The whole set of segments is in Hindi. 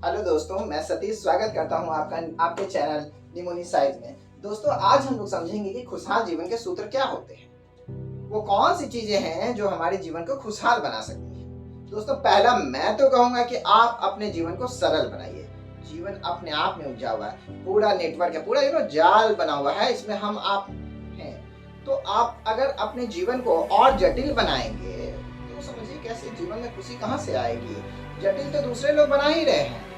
हेलो दोस्तों, मैं सतीश स्वागत करता हूं आपके चैनल निमोनी साइज में। दोस्तों, आज हम लोग समझेंगे कि खुशहाल जीवन के सूत्र क्या होते हैं। वो कौन सी चीजें हैं जो हमारे जीवन को खुशहाल बना सकती हैं। दोस्तों, पहला मैं तो कहूंगा कि आप अपने जीवन को सरल बनाइए। जीवन अपने आप में उपजा हुआ है, पूरा नेटवर्क है, पूरा जाल बना हुआ है, इसमें हम आप हैं। तो आप अगर अपने जीवन को और जटिल बनाएंगे तो समझिए कैसे जीवन में खुशी कहाँ से आएगी। जटिल तो दूसरे लोग बना ही रहे हैं।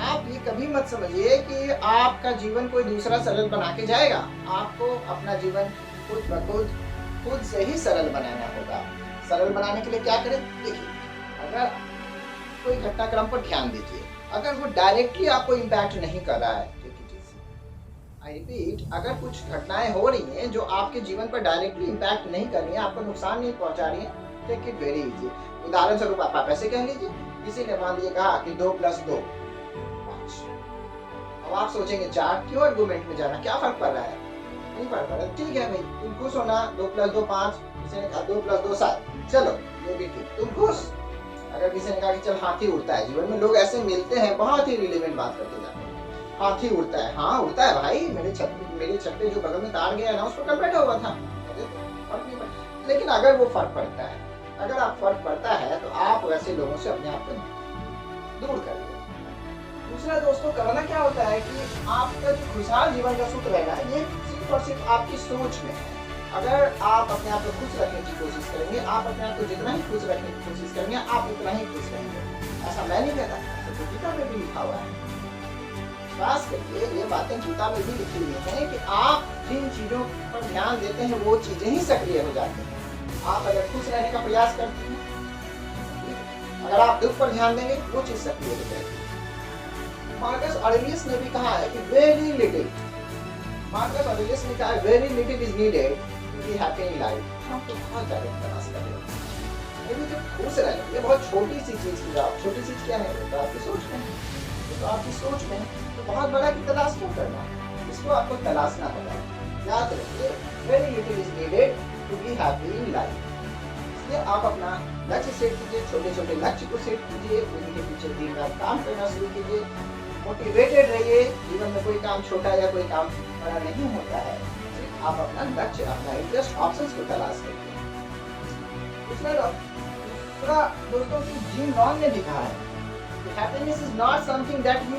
आप ये कभी मत समझिए कि आपका जीवन कोई दूसरा सरल बना के जाएगा। आपको अपना जीवन खुद ब खुद से ही सरल बनाना होगा। सरल बनाने के लिए क्या करें? देखिए, अगर कोई घटनाक्रम पर ध्यान दीजिए, अगर वो डायरेक्टली आपको इम्पैक्ट नहीं कर रहा है, आई रिपीट, अगर कुछ घटनाएं हो रही हैं जो आपके जीवन पर डायरेक्टली इम्पैक्ट नहीं कर रही हैं, आपको नुकसान नहीं पहुंचा रही हैं, टेक इट वेरी इजी। उदाहरण स्वरूप आप ऐसे कह लीजिए, किसी ने मान लिया कहा कि 2 + 2 5। अब आप सोचेंगे 4, क्यों आर्गुमेंट में जाना, क्या फर्क पड़ रहा है? नहीं फर्क पड़ रहा, ठीक है भाई, तुम खुश हो ना, 2 + 2 5, किसी ने कहा 2 + 2 7, चलो ये भी ठीक, तुम खुश। अगर किसी ने कहा कि चल हाथी उड़ता है, जीवन में लोग ऐसे मिलते हैं, बहुत ही रिलेवेंट बात करते जाते हैं। हाथी उड़ता है, हाँ उड़ता है भाई, मेरे छत पे जो बगल में तार गया ना, उस पर कल बैठा हुआ था, फर्क नहीं पड़ता। लेकिन अगर वो फर्क पड़ता है, अगर आप फर्क पड़ता है तो आप वैसे लोगों से अपने आप को दूर करिए। दूसरा दोस्तों, करना क्या होता है कि आपका जो खुशहाल जीवन का सूत्र है ना, ये सिर्फ और सिर्फ आपकी सोच में है। अगर आप अपने आप को खुश रखने की कोशिश करेंगे, आप अपने आप को जितना ही खुश रखने की कोशिश करेंगे, आप उतना ही खुश रहेंगे। ऐसा मैं नहीं कहता, तो गीता में भी लिखा हुआ है। खास करके ये बातें गीता में भी लिखी हुई है कि आप जिन चीजों पर ध्यान देते हैं वो चीजें ही सक्रिय हो जाती हैं। आप अगर खुश रहने का प्रयास करते हैं, अगर आप दुख पर ध्यान देंगे, वो चीज सक्रिय हो जाएगी। मार्कस ऑरेलियस ने भी कहा है कि very little is needed to be happy in life. हम तो बहुत ज्यादा प्रयास कर रहे हैं, लेकिन जो खुश रहने ये बहुत छोटी सी चीज की बात। छोटी चीज क्या है? तो आपकी सोच में है। तो आपकी सोच में तो बहुत बड़ा की तलाश क्यों करना, इसको आपको तलाशना होगा। याद रखिए, very little is needed to be happy in life. इसलिए आप अपना लक्ष्य सेट कीजिए, छोटे छोटे लक्ष्य को सेट कीजिए, उनके पीछे दिन रात काम करना शुरू कीजिए, मोटिवेटेड रहिए। जीवन में कोई काम छोटा या कोई काम बड़ा नहीं होता है, सिर्फ आप अपना लक्ष्य, अपना इंटरेस्ट, ऑप्शंस को तलाश करिए। दूसरा दोस्तों की जिम रॉन ने भी कहा है, happiness is not something that you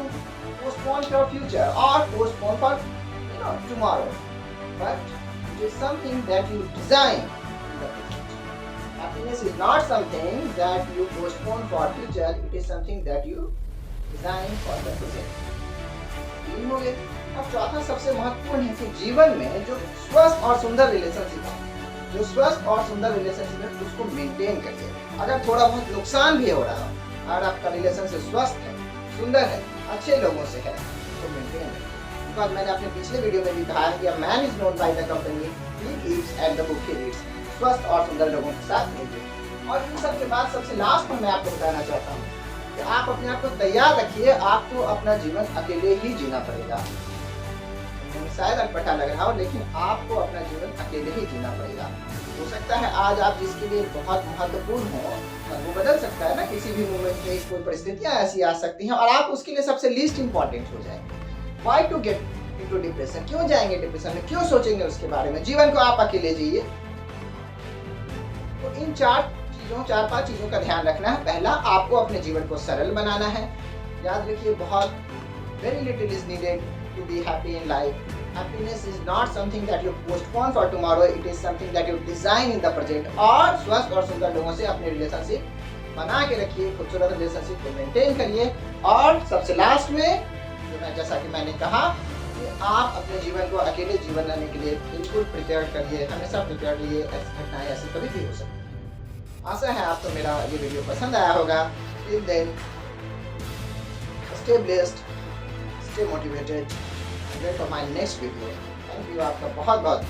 postpone for future or postpone for tomorrow, but it is something that you design in the present. Happiness is not something that you postpone for future, it is something that you design for the present. तीन हो गए। अब चौथा सबसे महत्वपूर्ण है कि जीवन में जो स्वस्थ और सुंदर रिलेशनशिप है, उसको मेंटेन करिए। अगर थोड़ा बहुत नुकसान भी हो रहा हो, अगर आपका रिलेशनशिप स्वस्थ है, सुंदर है, अच्छे लोगों से है, तो मेंटेन रखिए। बिकॉज़ मैंने अपने पिछले वीडियो में भी कहा है कि a man is known by the company he keeps and the book he reads. स्वस्थ और सुंदर लोगों के साथ रहिए। और इन सब के बाद सबसे लास्ट में मैं आपको बताना चाहता हूँ कि आप अपने आप को तैयार रखिए, आपको अपना जीवन अकेले ही जीना पड़ेगा। शायद अटपटा लग रहा हो, लेकिन आपको अपना जीवन अकेले ही जीना पड़ेगा। हो सकता है आज आप जिसके लिए बहुत महत्वपूर्ण हो, वो बदल सकता है ना, किसी भी मोमेंट में कोई परिस्थितियां ऐसी आ सकती हैं और आप उसके लिए सबसे लीस्ट इंपॉर्टेंट हो जाएंगे। Why to get into depression? क्यों जाएंगे डिप्रेशन में, क्यों सोचेंगे उसके बारे में? जीवन को आप अकेले जिए। तो इन 4-5 चीजों का ध्यान रखना है। पहला, आपको अपने जीवन को सरल बनाना है। याद रखिए, बहुत very little is needed to be happy in life. Happiness is not something that you postpone for tomorrow, it is something that you design in the present. और स्वस्थ और सुंदर लोगों से अपने रिलेशनशिप बना के रखिए, खूबसूरत रिलेशनशिप को मेंटेन करिए। और सबसे लास्ट में जैसा कि मैंने कहा कि आप अपने जीवन को अकेले जीवन लेने के लिए बिल्कुल प्रिपेयर करिए, हमेशा प्रिपेयर रहिए। ऐसी घटनाएं ऐसी कभी भी हो सकती है। आशा है आपको मेरा ये वीडियो पसंद आया होगा। Till then, stay blessed, stay motivated. For my next video। Thank you, आपका बहुत बहुत